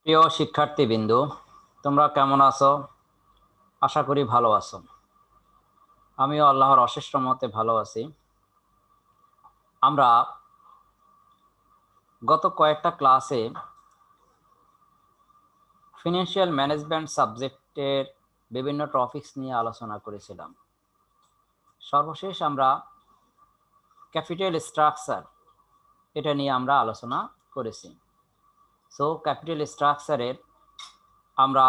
প্রিয় শিক্ষার্থীবৃন্দ, তোমরা কেমন আছো? আশা করি ভালো আছো। আমিও আল্লাহর অশেষ রহমতে ভালো আছি। আমরা গত কয়েকটা ক্লাসে ফিনান্সিয়াল ম্যানেজমেন্ট সাবজেক্টের বিভিন্ন টপিকস নিয়ে আলোচনা করেছিলাম। সর্বশেষ আমরা ক্যাপিটাল স্ট্রাকচার এটা নিয়ে আমরা আলোচনা করেছি। সো ক্যাপিটাল স্ট্রাকচারের আমরা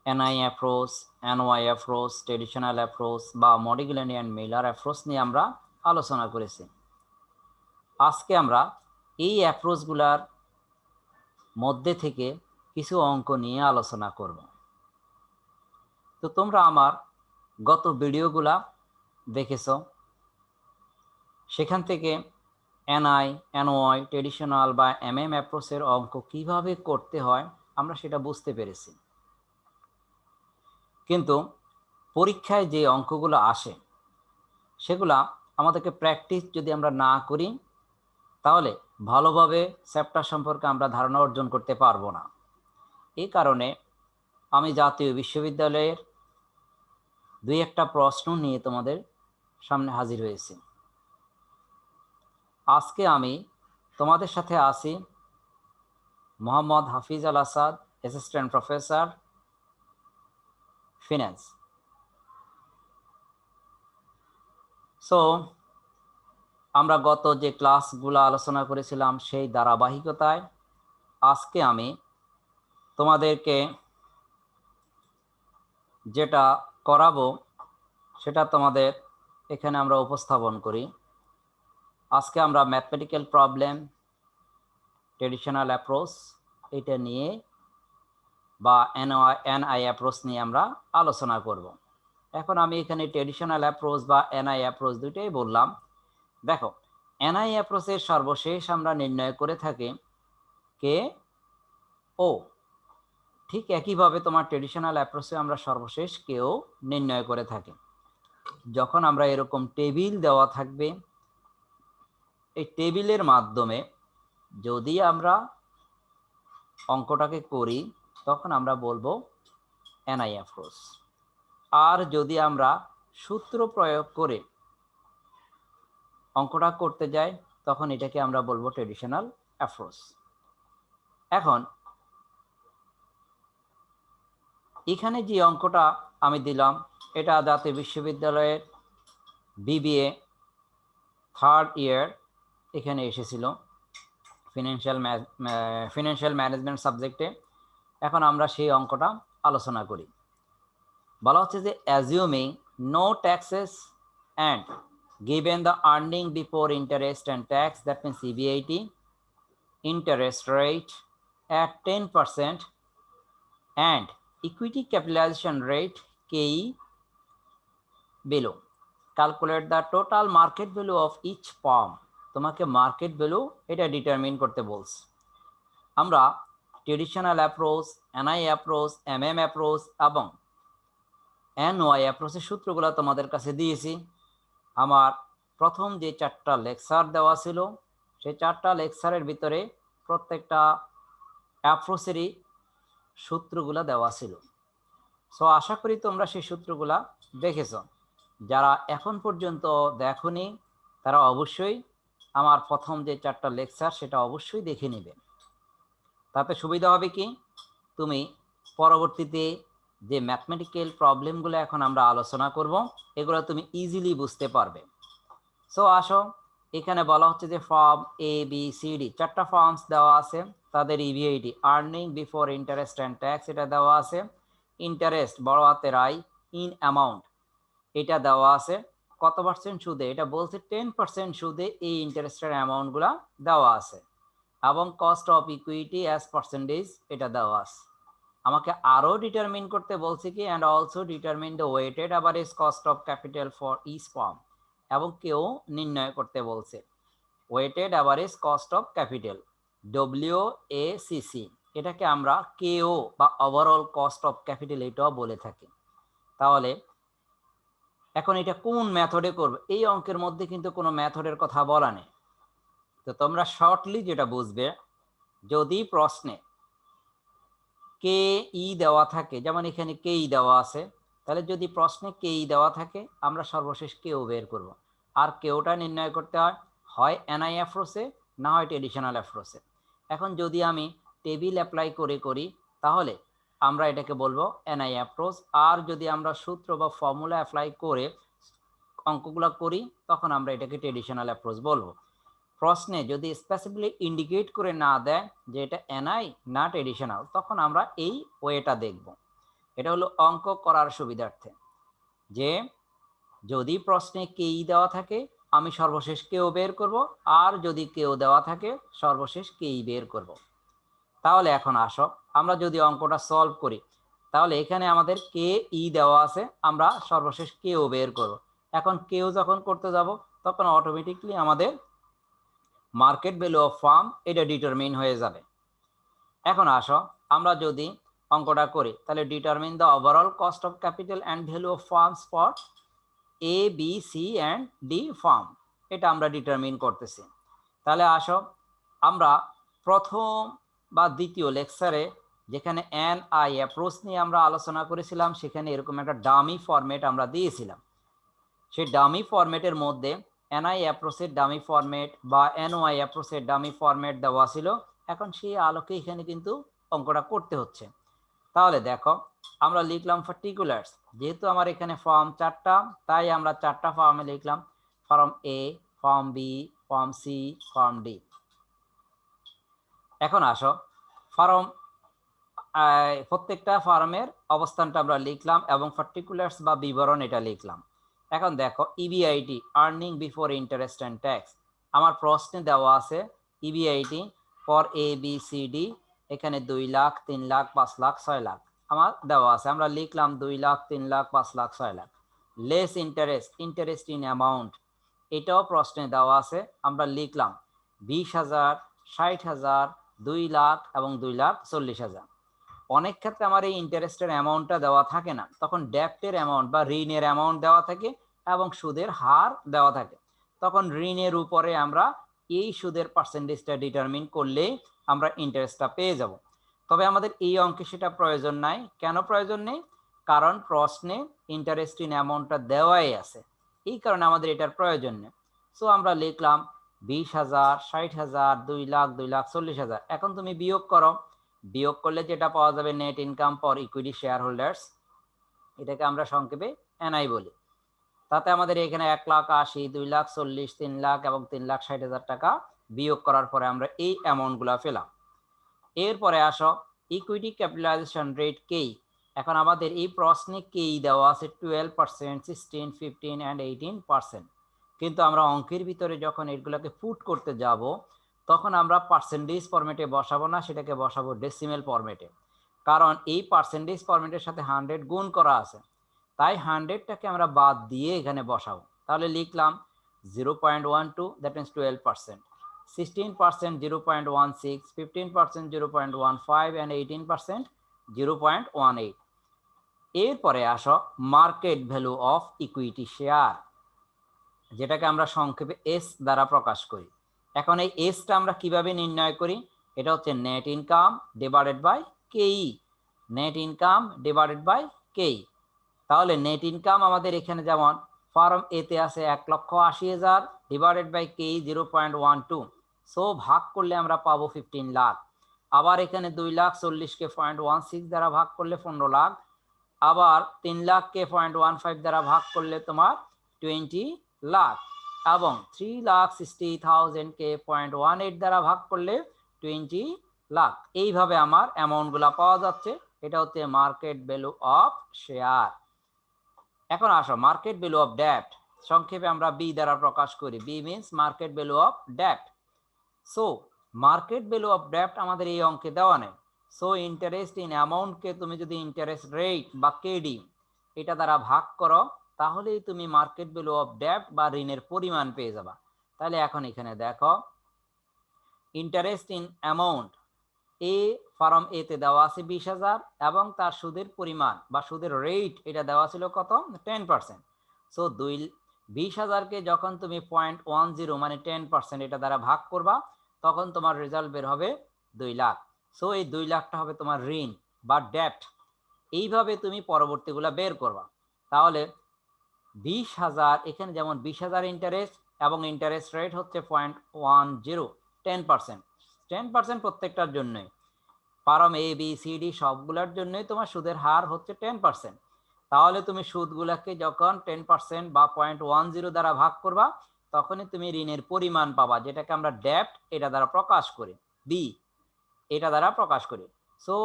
NI approach, NY approach, traditional approach বা মডিগ্ল্যানি অ্যান্ড মিলার অ্যাপ্রোচ নিয়ে আমরা আলোচনা করেছি। আজকে আমরা এই অ্যাপ্রোচগুলার মধ্যে থেকে কিছু অঙ্ক নিয়ে আলোচনা করব। তো তোমরা আমার গত ভিডিওগুলা দেখেছো, সেখান থেকে এনআই, এনওয়াই, ট্রেডিশনাল বা এমএম অ্যাপ্রোচের অঙ্ক কিভাবে করতে হয় আমরা সেটা বুঝতে পেরেছি। কিন্তু পরীক্ষায় যে অঙ্কগুলো আসে সেগুলা আমাদেরকে প্র্যাকটিস যদি আমরা না করি তাহলে ভালোভাবে চ্যাপ্টার সম্পর্কে আমরা ধারণা অর্জন করতে পারবো না। এই কারণে আমি জাতীয় বিশ্ববিদ্যালয়ের দুই একটা প্রশ্ন নিয়ে তোমাদের সামনে হাজির হয়েছি। আজকে আমি তোমাদের সাথে আছি Mohammad Hafiz Al Asad, assistant professor, finance. So আমরা গত যে ক্লাসগুলো আলোচনা করেছিলাম সেই ধারাবাহিকতায় আজকে আমি তোমাদেরকে যেটা করাবো সেটা তোমাদের এখানে আমরা উপস্থাপন করি। আজকে আমরা ম্যাথমেটিক্যাল প্রবলেম, ট্রেডিশনাল অ্যাপ্রোচ এটা নিয়ে বা এনআই অ্যাপ্রোচ নিয়ে আমরা আলোচনা করব। এখন আমি এখানে ট্রেডিশনাল অ্যাপ্রোচ বা এনআই অ্যাপ্রোচ দুইটাই বললাম। দেখো, এনআই অ্যাপ্রোচের সর্বশেষ আমরা নির্ণয় করে থাকি কে ও, ঠিক একইভাবে তোমার ট্রেডিশনাল অ্যাপ্রোচে আমরা সর্বশেষ কেও নির্ণয় করে থাকি। যখন আমরা এরকম টেবিল দেওয়া থাকবে, এই টেবিলের মাধ্যমে যদি আমরা অঙ্কটাকে করি তখন আমরা বলবো এনআই অ্যাপ্রোচ। আর যদি আমরা সূত্র প্রয়োগ করে অঙ্কটা করতে যাই তখন এটাকে আমরা বলবো ট্রেডিশনাল অ্যাপ্রোচ। এখন এখানে যে অঙ্কটা আমি দিলাম এটা জাতীয় বিশ্ববিদ্যালয়ের বিবিএ থার্ড ইয়ার এখানে এসেছিল ফিনান্সিয়াল ম্যানেজমেন্ট সাবজেক্টে। এখন আমরা সেই অঙ্কটা আলোচনা করি। বলা হচ্ছে যে assuming no taxes and given the earning before interest and tax, that means EBIT, interest rate at 10% and equity capitalization rate KE below, calculate the total market value of each firm. তোমাকে market value এটা determine করতে বলছে। আমরা traditional approach, NI approach, MM approach এবং NY অ্যাপ্রোচের সূত্রগুলো তোমাদের কাছে দিয়েছি। আমার প্রথম যে 4টা লেকচার দেওয়া ছিল সেই 4টা লেকচারের ভিতরে প্রত্যেকটা অ্যাপ্রোচেরই সূত্রগুলা দেওয়া ছিল। সো আশা করি তোমরা সেই সূত্রগুলা দেখেছ। যারা এখন পর্যন্ত দেখোনি তারা অবশ্যই আমার প্রথম যে 4টা লেকচার সেটা অবশ্যই দেখে নেবে। তাতে সুবিধা হবে কি, তুমি পরবর্তীতে যে ম্যাথমেটিক্যাল প্রবলেমগুলো এখন আমরা আলোচনা করব এগুলো তুমি ইজিলি বুঝতে পারবে। সো আসো, এখানে বলা হচ্ছে যে form A B C D 4টা ফর্মস দেওয়া আছে, তাদের EBIT earning before interest and tax এটা দেওয়া আছে, ইন্টারেস্ট বড় হাতের আই ইন অ্যামাউন্ট এটা দেওয়া আছে, কত পার্সেন্ট সুদে এটা বলছে 10% সুদে এই ইন্টারেস্টের অ্যামাউন্টগুলো দেওয়া আছে, এবং cost of equity as percentage এটা দেওয়া আছে। আমাকে আরও ডিটারমিন করতে বলছে কি and also determine the weighted average cost of capital for each firm, এবং কেউ নির্ণয় করতে বলছে weighted average cost of capital WACC, এটাকে আমরা কেও বা ওভারঅল কস্ট অফ ক্যাপিটাল এটাও বলে থাকি। তাহলে এখন এটা কোন মেথডে করবে, এই অঙ্কের মধ্যে কিন্তু কোনো মেথডের কথা বলা নেই। তো তোমরা শর্টলি যেটা বুঝবে, যদি প্রশ্নে কে ই দেওয়া থাকে, যেমন এখানে কে ই দেওয়া আছে, তাহলে যদি প্রশ্নে কে ই দেওয়া থাকে আমরা সর্বশেষ কেও বের করব। আর কেওটা নির্ণয় করতে হয় এনআই অ্যাপ্রোচে, না হয় ট্রেডিশনাল অ্যাপ্রোচে। এখন যদি আমি টেবিল অ্যাপ্লাই করি তাহলে আমরা এটাকে বলবো এনআই অ্যাপ্রোচ। আর যদি আমরা সূত্র বা ফর্মুলা অ্যাপ্লাই করে অঙ্কগুলো করি তখন আমরা এটাকে ট্রেডিশনাল অ্যাপ্রোচ বলবো। প্রশ্নে যদি স্পেসিফিকলি ইন্ডিকেট করে না দেয় যে এটা এনআই না ট্রেডিশনাল, তখন আমরা এই ওয়েটা দেখব। এটা হলো অঙ্ক করার সুবিধার্থে, যে যদি প্রশ্নে কেই দেওয়া থাকে আমি সর্বশেষ কেও বের করব, আর যদি কেও দেওয়া থাকে সর্বশেষ কেই বের করব। তাহলে এখন আসো আমরা যদি অঙ্কটা সলভ করি, তাহলে এখানে আমাদের কে ই দেওয়া আছে, আমরা সর্বশেষ কেও বের করব। এখন কেও যখন করতে যাব তখন অটোমেটিকলি আমাদের মার্কেট ভ্যালু অফ ফার্ম এটা ডিটারমিন হয়ে যাবে। এখন আসো আমরা যদি অঙ্কটা করি, তাহলে determine the overall cost of capital and value of firms for A B C and D firm, এটা আমরা ডিটারমিন করতেছি। তাহলে আসো আমরা প্রথম বা দ্বিতীয় লেকচারে যেখানে এনআই অ্যাপ্রোচ নিয়ে আমরা আলোচনা করেছিলাম, সেখানে এরকম একটা ডামি ফরম্যাট আমরা দিয়েছিলাম। সেই ডামি ফরম্যাটের মধ্যে এনআই অ্যাপ্রোচের ডামি ফরম্যাট বা এনওআই অ্যাপ্রোচের ডামি ফরম্যাট দেওয়া ছিল। এখন সেই আলোকে এখানে কিন্তু অঙ্কটা করতে হচ্ছে। তাহলে দেখো আমরা লিখলাম পার্টিকুলার্স, যেহেতু আমার এখানে ফর্ম 4টা, তাই আমরা 4টা ফর্মে লিখলাম, form A, form B, form C, form D. এখন আসো ফর্ম প্রত্যেকটা ফর্মের অবস্থানটা আমরা লিখলাম এবং পার্টিকুলার্স বা বিবরণ এটা লিখলাম। এখন দেখো EBIT, earning before interest and tax, আমার প্রশ্নে দেওয়া আছে EBIT for A B C D, এখানে 2 লাখ, 3 লাখ, 5 লাখ, 6 লাখ আমার দেওয়া আছে, আমরা লিখলাম 2 lakh, 3 lakh, 5 lakh, 6 lakh. Less interest, interest in amount, এটাও প্রশ্নে দেওয়া আছে, আমরা লিখলাম 20,000, 60,000, 2 লাখ এবং 2,40,000। অনেক ক্ষেত্রে আমার এই ইন্টারেস্টের অ্যামাউন্টটা দেওয়া থাকে না, তখন ডেপ্টের অ্যামাউন্ট বা ঋণের অ্যামাউন্ট দেওয়া থাকে এবং সুদের হার দেওয়া থাকে, তখন ঋণের উপরে আমরা এই সুদের পার্সেন্টেজটা ডিটারমিন করলে আমরা ইন্টারেস্টটা পেয়ে যাব। তবে আমাদের এই অঙ্কে সেটা প্রয়োজন নাই। কেন প্রয়োজন নেই? কারণ প্রশ্নে ইন্টারেস্ট ইন অ্যামাউন্টটা দেওয়াই আছে, এই কারণে আমাদের এটার প্রয়োজন নেই। সো আমরা লিখলাম 20,000, 60,000, 2 লাখ, 2,40,000। এখন তুমি বিয়োগ করো, বিয়োগ করলে যেটা পাওয়া যাবে net income for equity share holders, এটাকে আমরা সংক্ষেপে এনআই বলি। তাতে আমাদের এখানে 1,80,000, 2,40,000, 3 লাখ এবং 3,60,000 টাকা বিয়োগ করার পরে আমরা এই অ্যামাউন্টগুলো পেলাম। এরপরে আসো ইকুইটি ক্যাপিটালাইজেশন রেট কেই। এখন আমাদের এই প্রশ্নে কেই দেওয়া আছে 12%, 16, 15 অ্যান্ড 18%, কিন্তু আমরা অঙ্কের ভিতরে যখন এগুলোকে পুট করতে যাব তখন আমরা পার্সেন্টেজ ফরম্যাটে বসাবো না, সেটাকে বসাবো ডেসিমেল ফরম্যাটে। কারণ এই পার্সেন্টেজ ফরম্যাটের সাথে 100 গুণ করা আছে, তাই 100টাকে আমরা বাদ দিয়ে এখানে বসাবো। তাহলে লিখলাম 0.12, দ্যাট মিনস 12%, 16% 0.16, 15% 0.15 and 18% 0.18। এরপরে আসো market value of equity share, যেটাকে আমরা সংক্ষেপে এস দ্বারা প্রকাশ করি। এখন এই এসটা আমরা কিভাবে নির্ণয় করি? এটা হচ্ছে নেট ইনকাম ডিভাইডেড বাই কেই, নেট ইনকাম ডিভাইডেড বাই কেই। তাহলে নেট ইনকাম আমাদের এখানে যেমন ফর্ম এতে আছে 1,80,000 ডিভাইডেড বাই কেই 0.12, সো ভাগ করলে আমরা পাবো 15 লাখ। আবার এখানে 2,40,000কে 0.16 দ্বারা ভাগ করলে 15 লাখ, আবার 3 লাখকে 0.15 দ্বারা ভাগ করলে তোমার 20 লাখ, এবং 3,60,000কে 0.18 দ্বারা ভাগ করলে 20 লাখ। এইভাবে আমার অ্যামাউন্টগুলো পাওয়া যাচ্ছে। এটা হচ্ছে মার্কেট ভ্যালু অফ শেয়ার। এখন আসো মার্কেট ভ্যালু অফ ডেট, সংক্ষেপে আমরা বি দ্বারা প্রকাশ করি। B means market value of debt. So market value of debt আমাদের এই অঙ্কে দেওয়া নেই। সো ইন্টারেস্ট ইন অ্যামাউন্টকে তুমি যদি ইন্টারেস্ট রেট বা কেডি এটা দ্বারা ভাগ করো, তাহলেই তুমি মার্কেট ভ্যালু অফ ডেট বা ঋণের পরিমাণ পেয়ে যাবা। তাহলে এখন এখানে দেখো interest in amount A form এতে দেওয়া আছে 20,000 এবং তার সুদের পরিমাণ বা সুদের রেট এটা দেওয়া ছিল কত? 10%। সো 20,000কে যখন তুমি 0.10 মানে 10% এটা দ্বারা ভাগ করবা, তখন তোমার রেজাল্ট বের হবে 2 লাখ। সো এই 2 লাখটা হবে তোমার ঋণ। বা ডেট, এইভাবে তুমি পরবর্তীগুলা বের করবা। তাহলে 20,000 এখানে যেমন 20,000 ইন্টারেস্ট এবং ইন্টারেস্ট রেট হচ্ছে 0.10, 10%, 10% প্রত্যেকটার জন্যই, ফার্ম এ বি সি ডি সবগুলোর জন্যই তোমার সুদের হার হচ্ছে 10%। তাহলে তুমি সুদগুলাকে যখন 10% বা 0.10 দ্বারা ভাগ করবা, তখনই তুমি ঋণের পরিমাণ পাবা, যেটাকে আমরা ডেপ্ট এটা দ্বারা প্রকাশ করি, বি এটা দ্বারা প্রকাশ করি। সো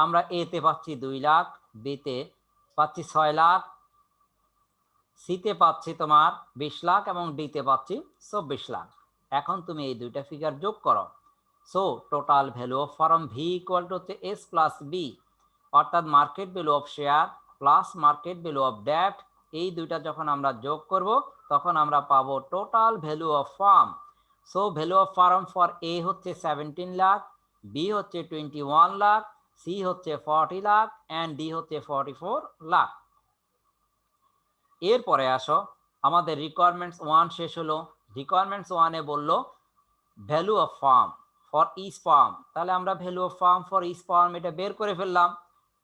আমরা এ তে পাচ্ছি 2 লাখ, বি তে পাচ্ছি 6 লাখ, সিতে পাচ্ছি তোমার 20 লাখ এবং ডিতে পাচ্ছি 24 লাখ। এখন তুমি এই দুইটা ফিগার যোগ করো। So total value of firm V equal to হচ্ছে এস প্লাস বি, অর্থাৎ market value of share plus market value of debt, এই দুইটা যখন আমরা যোগ করব তখন আমরা পাবো total value of firm. So value of firm for A হচ্ছে 17 লাখ, বি হচ্ছে 21 লাখ, সি হচ্ছে 40 লাখ অ্যান্ড ডি হচ্ছে 44 লাখ। এরপরে আসো, আমাদের রিকোয়ারমেন্টস 1 শেষ হলো। রিকোয়ারমেন্টস 1-এ বললো value of firm for each firm, তাহলে আমরা value of firm for each firm এটা বের করে ফেললাম।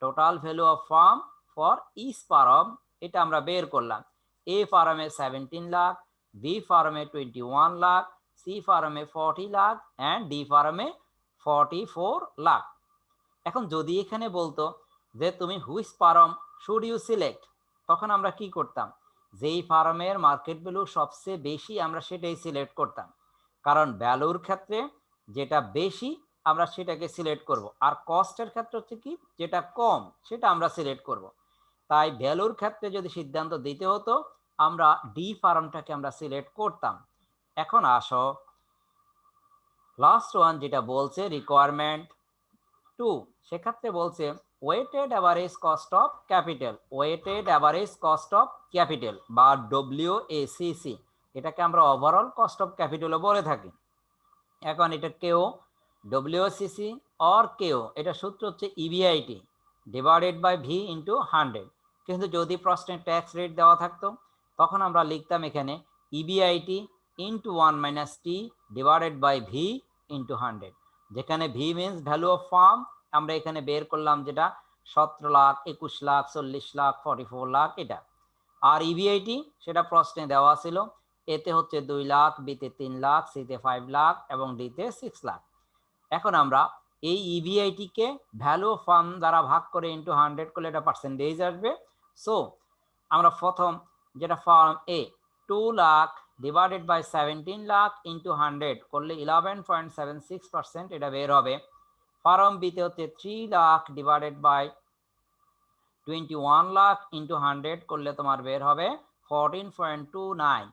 Total value of firm for each firm এটা আমরা বের করলাম। এ ফার্মে 17 লাখ, বি ফার্মে 21 লাখ, সি ফার্মে 40 লাখ অ্যান্ড ডি ফার্মে 44 লাখ। এখন যদি এখানে বলতো যে তুমি which firm should you select, তখন আমরা কি করতাম, যেই ফার্মের মার্কেট ভ্যালু সবচেয়ে বেশি আমরা সেটাই সিলেক্ট করতাম, কারণ ভ্যালুর ক্ষেত্রে যেটা বেশি আমরা সেটাকে সিলেক্ট করব, আর কস্টের ক্ষেত্রে হচ্ছে কি যেটা কম সেটা আমরা সিলেক্ট করব। তাই ভ্যালুর ক্ষেত্রে যদি সিদ্ধান্ত দিতে হতো আমরা ডি ফার্মটাকে আমরা সিলেক্ট করতাম। এখন আসো লাস্ট ওয়ান যেটা বলছে রিকোয়ারমেন্ট 2, সেক্ষেত্রে বলছে weighted average cost of capital, weighted average cost of capital বা ডব্লিউএসিসি, এটাকে আমরা ওভারঅল কস্ট অফ ক্যাপিটালও বলে থাকি। এখন এটা কেও ডব্লিউএসিসি অর কেও, এটা সূত্র হচ্ছে EBIT divided by V into 100। কিন্তু যদি প্রশ্নে ট্যাক্স রেট দেওয়া থাকতো তখন আমরা লিখতাম এখানে EBIT into 1 minus T divided by V into 100, যেখানে V means value of firm, আমরা এখানে বের করলাম যেটা 17 লাখ, 21 লাখ, 40 লাখ, 44 লাখ এটা। আর ইবিআইটি সেটা প্রশ্নে দেওয়া ছিল, এতে হচ্ছে 2 লাখ, বিতে 3 লাখ, সিতে 5 লাখ এবং ডিতে 6 লাখ। এখন আমরা এই ইবিআইটিকে ভ্যালু অফ ফার্ম দ্বারা ভাগ করে ইন্টু 100 করলে এটা পার্সেন্টেজ আসবে। সো আমরা প্রথম যেটা firm A 2 lakh divided by 17 lakh into 100 করলে 11.76% এটা বের হবে। ফার্ম বিতে হচ্ছে 3 lakh divided by 21 lakh into 100 করলে তোমার বের হবে 14.29।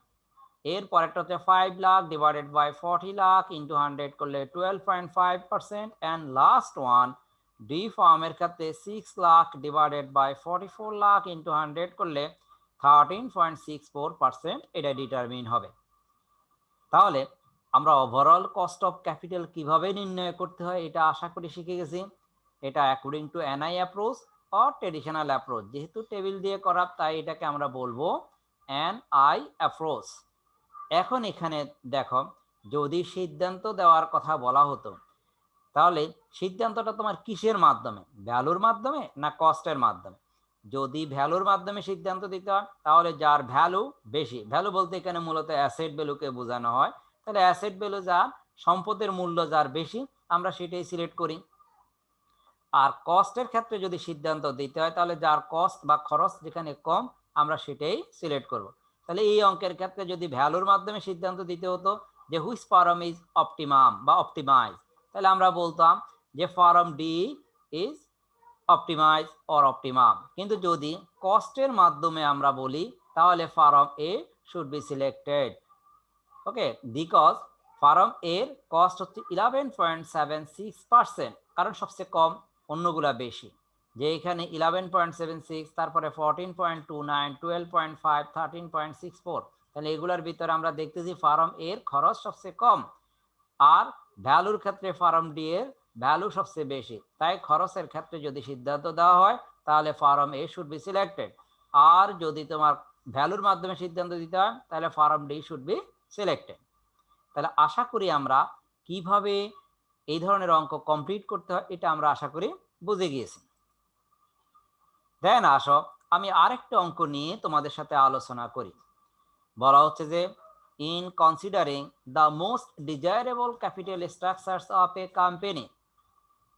এরপর একটা হচ্ছে 5 lakh divided by 40 lakh into 100 করলে 12.5%। অ্যান্ড লাস্ট ওয়ান ডি ফার্মের ক্ষেত্রে 6 lakh divided by 44 lakh into 100 করলে 13.64% এটা ডিটারমিন হবে। তাহলে আমরা ওভারঅল কস্ট অফ ক্যাপিটাল কিভাবে নির্ণয় করতে হয় এটা আশা করি শিখে গেছি। এটা according to NI approach or traditional approach, যেহেতু টেবিল দিয়ে করা তাই এটাকে আমরা বলবো এনআই অ্যাপ্রোচ। এখন এখানে দেখো, যদি সিদ্ধান্ত দেওয়ার কথা বলা হতো তাহলে সিদ্ধান্তটা তোমার কিসের মাধ্যমে, ভ্যালুর মাধ্যমে না কস্টের মাধ্যমে? যদি ভ্যালুর মাধ্যমে সিদ্ধান্ত দিতে হয় তাহলে যার ভ্যালু বেশি, ভ্যালু বলতে এখানে মূলত অ্যাসেট ভ্যালুকে বোঝানো হয়, তাহলে অ্যাসেট ভ্যালু যার, সম্পদের মূল্য যার বেশি আমরা সেটাই সিলেক্ট করি। আর কস্টের ক্ষেত্রে যদি সিদ্ধান্ত দিতে হয় তাহলে যার কস্ট বা খরচ যেখানে কম আমরা সেটাই সিলেক্ট করব। তাহলে এই অঙ্কের ক্ষেত্রে যদি ভ্যালুর মাধ্যমে সিদ্ধান্ত দিতে হতো যে হুইচ ফার্ম ইজ অপটিমাম বা অপটিমাইজ, তাহলে আমরা বলতাম যে firm D is optimize or optimum. কিন্তু যদি কস্টের মাধ্যমে আমরা বলি তাহলে firm A should be selected, okay, because firm এর কস্ট হচ্ছে 11.76%, কারণ সবচেয়ে কম, অন্যগুলা বেশি, যে এখানে 11.76, তারপরে 14.29, 12.5, 13.64, তাহলে এগুলার ভিতরে আমরা দেখতেছি ফার্ম এর খরচ সবচেয়ে কম। আর ভ্যালুর ক্ষেত্রে ফার্ম ডি এর ভ্যালু সবচেয়ে বেশি, তাই খরচের ক্ষেত্রে যদি সিদ্ধান্ত দেওয়া হয় তাহলে firm A should be selected. আর যদি তোমার ভ্যালুর মাধ্যমে সিদ্ধান্ত দিতে হয় তাহলে firm D should be selected. তাহলে আশা করি আমরা কিভাবে এই ধরনের অঙ্ক কমপ্লিট করতে হয় এটা আমরা আশা করি বুঝে গিয়েছি। দেন আসো আমি আরেকটা অঙ্ক নিয়ে তোমাদের সাথে আলোচনা করি। বলা হচ্ছে যে in considering the most desirable capital structures of a company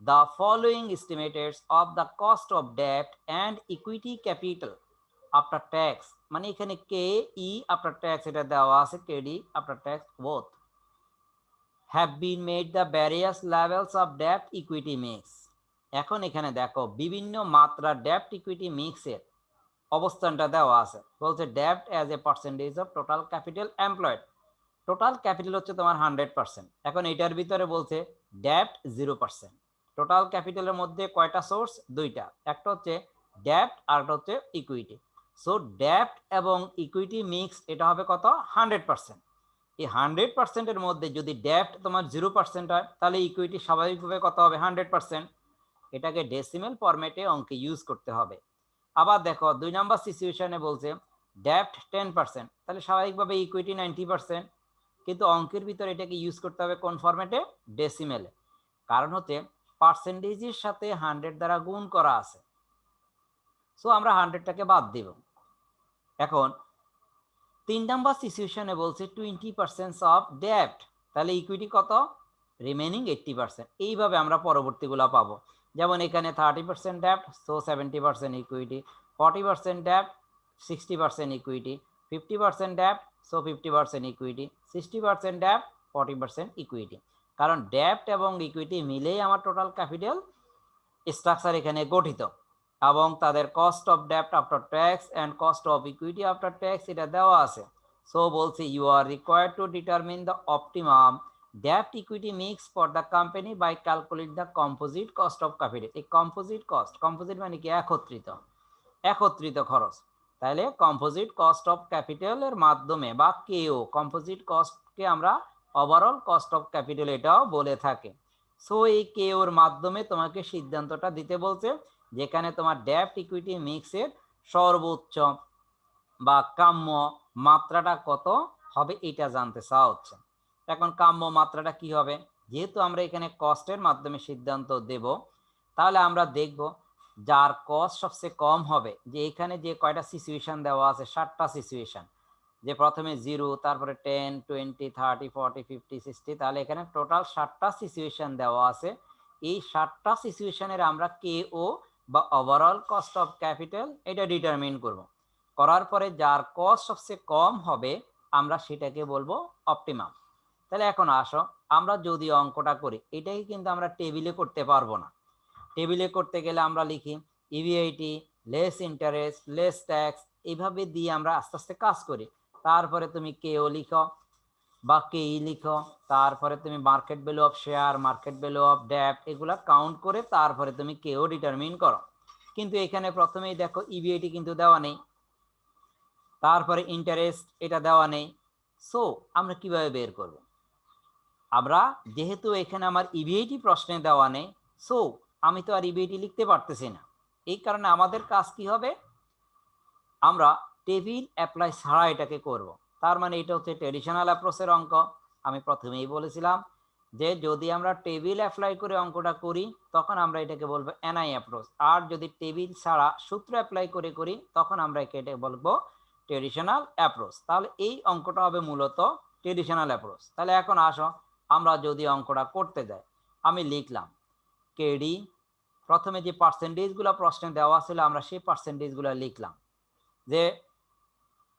the following estimates of the cost of debt and equity capital after tax, মানে এখানে কে ই আফটার ট্যাক্স এটা দেওয়া আছে, KD after tax both have been made the various levels of debt equity mix। এখন এখানে দেখো বিভিন্ন মাত্রা ডেপ্ট ইকুইটি মিক্সের অবস্থানটা দেওয়া আছে। বলছে ডেপ্ট as a percentage of total capital employed, total capital হচ্ছে তোমার 100%। এখন এটার ভিতরে বলছে ডেপ্ট 0%। টোটাল ক্যাপিটালের মধ্যে কয়টা সোর্স? দুইটা, একটা হচ্ছে ডেপ্ট আর একটা হচ্ছে ইকুইটি। সো ডেপ্ট এবং ইকুইটি মিক্স এটা হবে কত? 100%। এই 100%-এর মধ্যে যদি ডেপ্ট তোমার 0% হয় তাহলে ইকুইটি স্বাভাবিকভাবে কত হবে? 100%। এটাকে ডেসিমেল ফরম্যাটে অঙ্কে ইউজ করতে হবে। আবার দেখো 2 নাম্বার সিচুয়েশনে বলছে ডেপ্ট 10%, তাহলে স্বাভাবিকভাবে ইকুইটি 90%। কিন্তু অঙ্কের ভিতরে এটাকে ইউজ করতে হবে কোন ফরম্যাটে? ডেসিমেলে। কারণ হচ্ছে পার্সেন্টেজের সাথে 100 দ্বারা গুণ করা আছে, সো আমরা 100টাকে বাদ দিব। এখন 3 নাম্বার সিচুয়েশনে বলছে 20% অফ ডেপ্ট, তাহলে ইকুইটি কত? রিমেনিং 80%। এইভাবে আমরা পরবর্তীগুলো পাবো। যেমন এখানে 30% ডেপ্ট, so 70% equity, 40% ডেপ্ট, 60% equity, 50% ডেপ্ট, so 50% equity, 60% ডেপ্ট, 40% equity. কারণ ডেপ্ট এবং ইকুইটি মিলেই আমার টোটাল ক্যাপিটাল স্ট্রাকচার এখানে গঠিত, এবং তাদের কস্ট অফ ডেপ্ট after tax and cost of equity after tax এটা দেওয়া আছে। সো বলছে you are required to determine the optimum ডেপ্ট equity mix for the company by calculate the composite cost of capital. এই কম্পোজিট কস্ট, কম্পোজিট মানে কি? একত্রিত খরচ। তাহলে কম্পোজিট কস্ট অফ ক্যাপিটালের মাধ্যমে বা কেও কম্পোজিট কস্টকে আমরা ওভারঅল কস্ট অফ ক্যাপিটাল এটাও বলে থাকে। সো এই কেওর মাধ্যমে তোমাকে সিদ্ধান্তটা দিতে বলছে, যেখানে তোমার ডেপ্ট ইকুইটি মিক্সের সর্বোচ্চ বা কাম্য মাত্রাটা কত হবে এটা জানতে চাওয়া হচ্ছে। এখন কাম্য মাত্রাটা কি হবে? যেহেতু আমরা এখানে কস্টের মাধ্যমে সিদ্ধান্ত দেব, তাহলে আমরা দেখব যার কস্ট সবচেয়ে কম হবে, যে এখানে যে কয়টা সিচুয়েশন দেওয়া আছে, 7টা সিচুয়েশন, যে প্রথমে 0, তারপরে 10, 20, 30, 40, 50, 60, তাহলে এখানে টোটাল 7টা সিচুয়েশন দেওয়া আছে। এই 7টা সিচুয়েশনের আমরা কে ও বা ওভারঅল কস্ট অফ ক্যাপিটাল এটা ডিটারমিন করব। করার পরে যার কস্ট সবচেয়ে কম হবে আমরা সেটাকে বলবো অপটিমাম। তাহলে এখন আসো আমরা যদি অঙ্কটা করি, এটাকে কিন্তু আমরা টেবিলে করতে পারবো না। টেবিলে করতে গেলে আমরা লিখি ইভিআইটি লেস ইন্টারেস্ট লেস ট্যাক্স, এইভাবে দিয়ে আমরা আস্তে আস্তে কাজ করি। তারপরে তুমি কেও লিখো বা কেই লিখো, তারপরে তুমি market value of share, market value of ডেপ্ট, এগুলা কাউন্ট করে তারপরে তুমি কেও ডিটারমিন করো। কিন্তু এখানে প্রথমেই দেখো ইভিআইটি কিন্তু দেওয়া নেই, তারপরে ইন্টারেস্ট এটা দেওয়া নেই। সো আমরা কিভাবে বের করব? আমরা যেহেতু এখানে আমার ইভিআইটি প্রশ্নে দেওয়া নেই, সো আমি তো আর ইভিআইটি লিখতে পারতেছি না। এই কারণে আমাদের কাজ কি হবে? আমরা টেবিল অ্যাপ্লাই ছাড়া এটাকে করব। তার মানে এটা হচ্ছে ট্রেডিশনাল অ্যাপ্রোচের অঙ্ক। আমি প্রথমেই বলেছিলাম যে যদি আমরা টেবিল অ্যাপ্লাই করে অঙ্কটা করি তখন আমরা এটাকে বলবো এনআই অ্যাপ্রোচ, আর যদি টেবিল ছাড়া সূত্র অ্যাপ্লাই করে করি তখন আমরা এটা বলবো ট্রেডিশনাল অ্যাপ্রোচ। তাহলে এই অঙ্কটা হবে মূলত ট্রেডিশনাল অ্যাপ্রোচ। তাহলে এখন আসো আমরা যদি অঙ্কটা করতে যাই, আমি লিখলাম কেডি, প্রথমে যে পার্সেন্টেজগুলো প্রশ্নে দেওয়া ছিল আমরা সেই পার্সেন্টেজগুলো লিখলাম, যে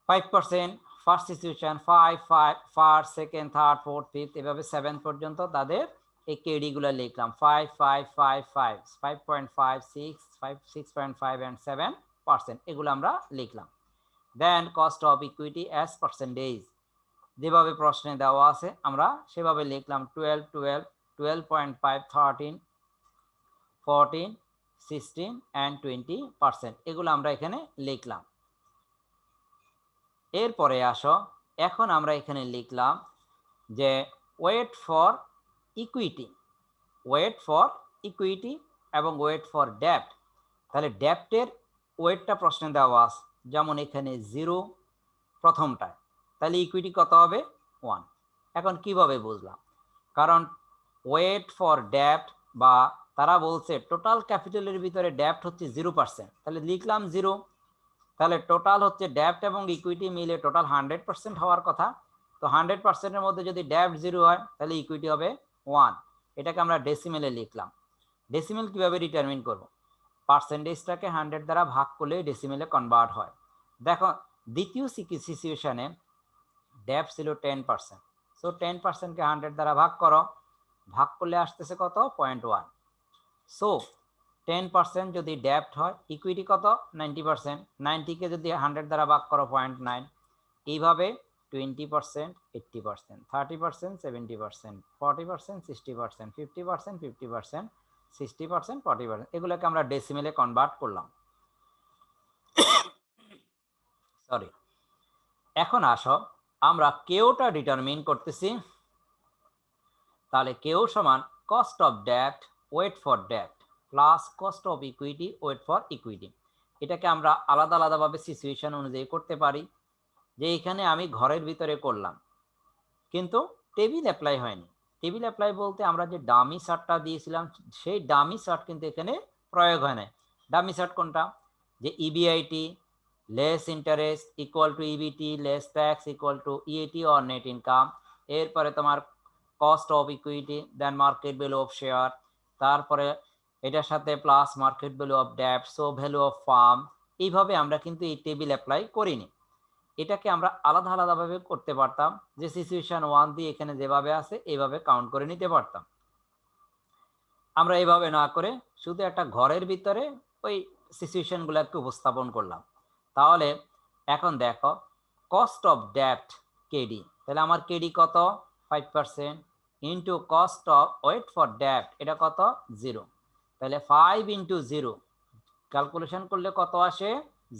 5% first situation, 5, 5 first, second, third, fourth, fifth, এভাবে 7 পর্যন্ত তাদের এই কেডিগুলো লিখলাম 5, 5, 5, 5, 5.5, 6, 5, 6.5 and 7%, এগুলো আমরা লিখলাম। Then cost of equity as percentage, যেভাবে প্রশ্নে দেওয়া আছে আমরা সেভাবে লিখলাম 12, 12, 12.5, 13, 14, 16 and 20%, এগুলো আমরা এখানে লিখলাম। এরপরে আসো এখন আমরা এখানে লিখলাম যে weight for equity, weight for equity এবং ওয়েট ফর ডেপ্ট। তাহলে ডেপ্টের ওয়েটটা প্রশ্নে দেওয়া আছে, যেমন এখানে 0 প্রথমটায়, তাহলে ইকুইটি কত হবে? 1। এখন কিভাবে বুঝলাম? কারণ ওয়েট ফর ডেপ্ট বা তারা বলছে টোটাল ক্যাপিটালের ভিতরে ডেপ্ট হচ্ছে 0%, তাহলে লিখলাম 0। তাহলে টোটাল হচ্ছে ডেপ্ট এবং ইকুইটি মিলে টোটাল 100% হওয়ার কথা। তো 100%-এর মধ্যে যদি ডেপ্ট 0 হয় তাহলে ইকুইটি হবে 1। এটাকে আমরা ডেসিমেলে লিখলাম। ডেসিমেল কিভাবে ডিটারমিন করব? পার্সেন্টেজটাকে 100 দ্বারা ভাগ করলে ডেসিমেলে কনভার্ট হয়। দেখো দ্বিতীয় সিচুয়েশনে ডেপ্ট ছিল 10%, সো 10%কে 100 দ্বারা ভাগ করো, ভাগ করলে আসতেছে কত? 0.1। সো 10% যদি ডেপ্ট হয়, ইকুইটি কত? 90%। 90-কে যদি 100 দ্বারা ভাগ করো 0.9। এইভাবে 20% 80%, 30% 70%, 40% 60%, 50% 50%, 60% 40%, এগুলোকে আমরা ডেসিমেলে কনভার্ট করলাম। সরি, এখন আসো আমরা কেওটা ডিটারমিন করতেছি। তাহলে কেও সমান cost of ডেপ্ট wait for ডেপ্ট plus cost of equity weight for equity. এটাকে আমরা আলাদা আলাদাভাবে সিচুয়েশন অনুযায়ী করতে পারি। যে এখানে আমি ঘরের ভিতরে করলাম কিন্তু টেবিল অ্যাপ্লাই হয়নি। টেবিল অ্যাপ্লাই বলতে আমরা যে ডামি চার্টটা দিয়েছিলাম সেই ডামি চার্ট কিন্তু এখানে প্রয়োগ হয় না। ডামি চার্ট কোনটা? যে EBIT less interest equal to EBT less tax equal to EAT or net income, এরপরে তোমার cost of equity then market value of share, তারপরে এটার সাথে প্লাস মার্কেট ভ্যালু অফ ডেপ্ট, সো ভ্যালু অফ ফার্ম। এইভাবে আমরা কিন্তু এই টেবিল অ্যাপ্লাই করিনি। এটাকে আমরা আলাদা আলাদাভাবে করতে পারতাম, যে সিচুয়েশন 1 দিয়ে এখানে যেভাবে আছে এইভাবে কাউন্ট করে নিতে পারতাম। আমরা এইভাবে না করে শুধু একটা ঘরের ভিতরে ওই সিচুয়েশনগুলোকে উপস্থাপন করলাম। তাহলে এখন দেখো কস্ট অফ ডেপ্ট কেডি, তাহলে আমার কেডি কত? 5% into cost of weight for ডেপ্ট, এটা কত? 0। তাহলে 5 ইন্টু 0 ক্যালকুলেশন করলে কত আসে?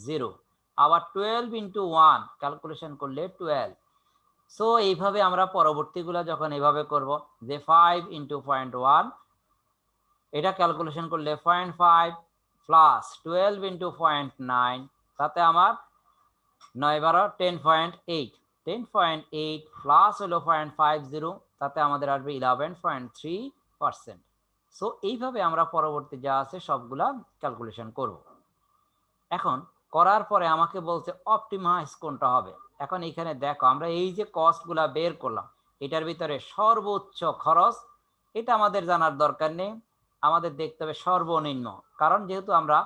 0। আবার 12 ইন্টু 1 ক্যালকুলেশন করলে 12। সো এইভাবে আমরা পরবর্তীগুলো যখন এইভাবে করব, যে 5 ইন্টু 0.1 এটা ক্যালকুলেশন করলে 0.5 প্লাস 12 ইন্টু 0.9, তাতে আমার 9 12 10.8, 10.8 প্লাস হলো 0.50, তাতে আমাদের আসবে 11.3%। সো এইভাবে আমরা পরবর্তী যা আছে সবগুলা ক্যালকুলেশন করব। এখন করার পরে আমাকে বলছে অপটিমাইজ কোনটা হবে। এখন এখানে দেখো আমরা এই যে কস্টগুলা বের করলাম, এটার ভিতরে সর্বোচ্চ খরচ এটা আমাদের জানার দরকার নেই, আমাদের দেখতে হবে সর্বনিম্ন। কারণ যেহেতু আমরা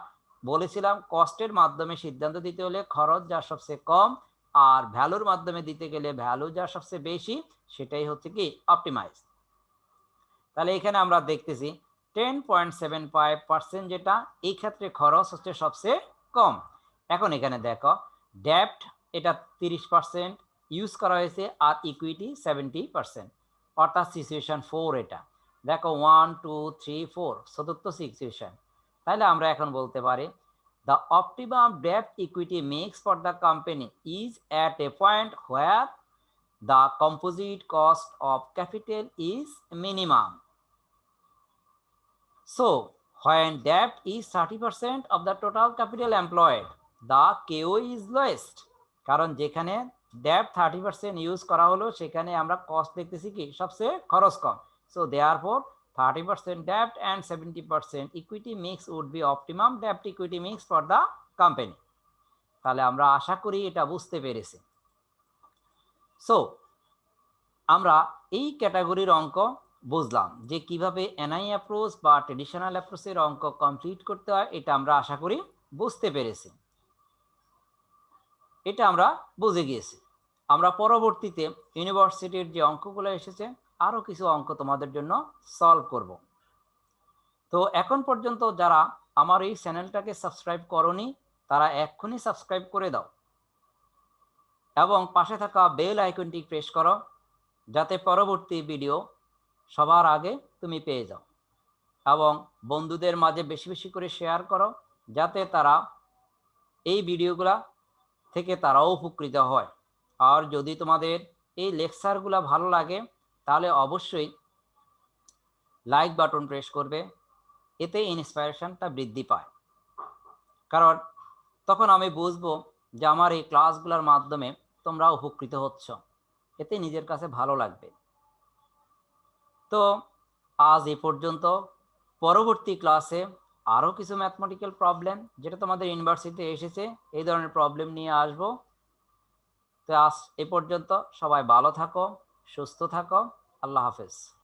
বলেছিলাম কস্টের মাধ্যমে সিদ্ধান্ত দিতে হলে খরচ যা সবচেয়ে কম আর ভ্যালুর মাধ্যমে দিতে গেলে ভ্যালু যা সবচেয়ে বেশি, সেটাই হচ্ছে কি অপটিমাইজ। তাহলে এখানে আমরা দেখতেছি 10.75% যেটা, এই ক্ষেত্রে খরচ হচ্ছে সবচেয়ে কম। এখন এখানে দেখো ডেপ্ট এটা 30% ইউজ করা হয়েছে আর ইকুইটি 70%, অর্থাৎ সিচুয়েশন 4 এটা। দেখো 1 2 3 4 চতুর্থ সিচুয়েশন। তাহলে আমরা এখন বলতে পারি the optimum debt equity mix for the company is at a point where the composite cost of capital is minimum. So when debt is 30% of the total capital employed, the KO is lowest. কারণ যেখানে ডেপ্ট 30% use করা হলো সেখানে আমরা cost দেখতেছি কি সবচেয়ে খরচ কম। So therefore 30% debt and 70% equity mix would be optimum debt equity mix for the company. তাহলে আমরা আশা করি এটা বুঝতে পেরেছি। সো আমরা এই ক্যাটাগরির অঙ্ক বুঝলাম যে কিভাবে এনআই অ্যাপ্রোচ বা ট্রেডিশনাল অ্যাপ্রোচের অঙ্ক কমপ্লিট করতে হয়, এটা আমরা আশা করি বুঝতে পেরেছি, এটা আমরা বুঝে গিয়েছি। আমরা পরবর্তীতে ইউনিভার্সিটির যে অঙ্কগুলো এসেছে আরও কিছু অঙ্ক তোমাদের জন্য সলভ করব। তো এখন পর্যন্ত যারা আমার এই চ্যানেলটাকে সাবস্ক্রাইব করোনি তারা এক্ষুনি সাবস্ক্রাইব করে দাও এবং পাশে থাকা বেল আইকনটি প্রেস করো, যাতে পরবর্তী ভিডিও সবার আগে তুমি পেয়ে যাও। এবং বন্ধুদের মাঝে বেশি বেশি করে শেয়ার করো, যাতে তারা এই ভিডিওগুলা থেকে তারাও উপকৃত হয়। আর যদি তোমাদের এই লেকচারগুলো ভালো লাগে তাহলে অবশ্যই লাইক বাটন প্রেস করবে, এতে ইন্সপিরেশনটা বৃদ্ধি পায়। কারণ তখন আমি বুঝবো যে আমার এই ক্লাসগুলোর মাধ্যমে তোমরা উপকৃত হচ্ছ, এতে নিজের কাছে ভালো লাগবে। তো আজ এ পর্যন্ত। পরবর্তী ক্লাসে আরও কিছু ম্যাথমেটিক্যাল প্রবলেম যেটা তোমাদের ইউনিভার্সিটিতে এসেছে এই ধরনের প্রবলেম নিয়ে আসব। তো আজ এ পর্যন্ত সবাই ভালো থাকো, সুস্থ থাকো। আল্লাহ হাফেজ।